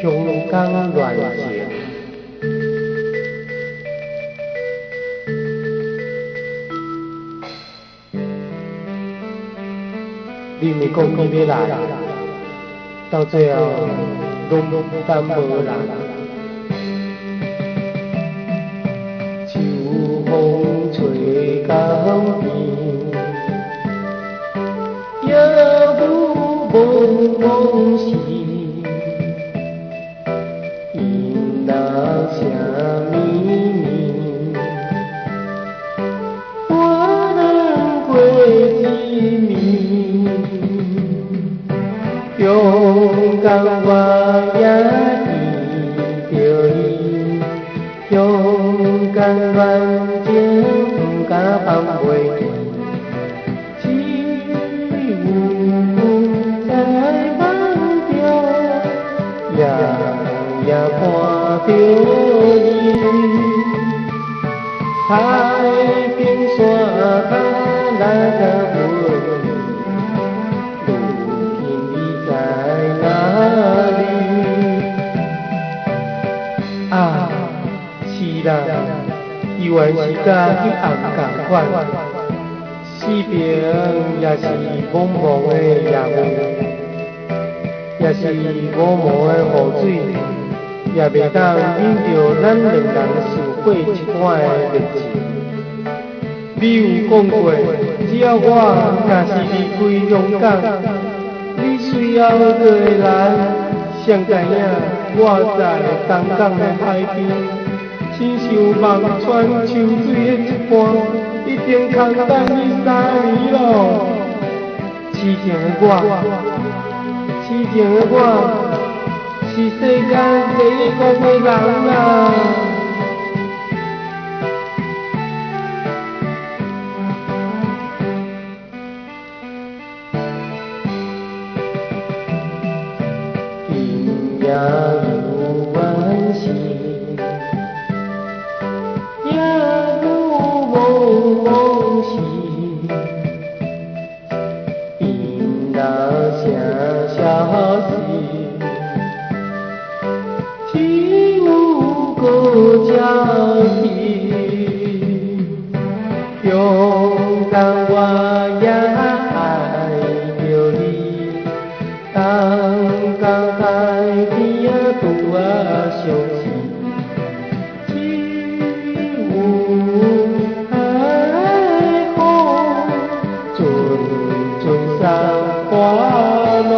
香港乱情，你咪讲你要来，到最后拢等无人。秋风吹江边，夜雾蒙蒙时。声绵绵，我能过一暝。勇敢我也记着你，勇敢软情不敢放袂记。起舞在梦中，夜伴着你，太平山下来个温柔，如今你在哪里？啊，是啦，有缘是甲彼暗同款，四边也是茫茫的夜雾，也是茫茫的雨水。也袂当忍着咱两人想过一段的日子。你有讲过，只要我若是离开香港，你随后就会来。谁知影我在东港的海边，亲像望穿秋水的一半，一定空等你3年咯。痴情的我，痴情的我。是世间第一讲的人啊！今夜有晚时，夜雾蒙蒙时，因那声消息。过家己，勇敢我也爱着你。东港海边拄啊相思，起舞海风，阵阵山花路。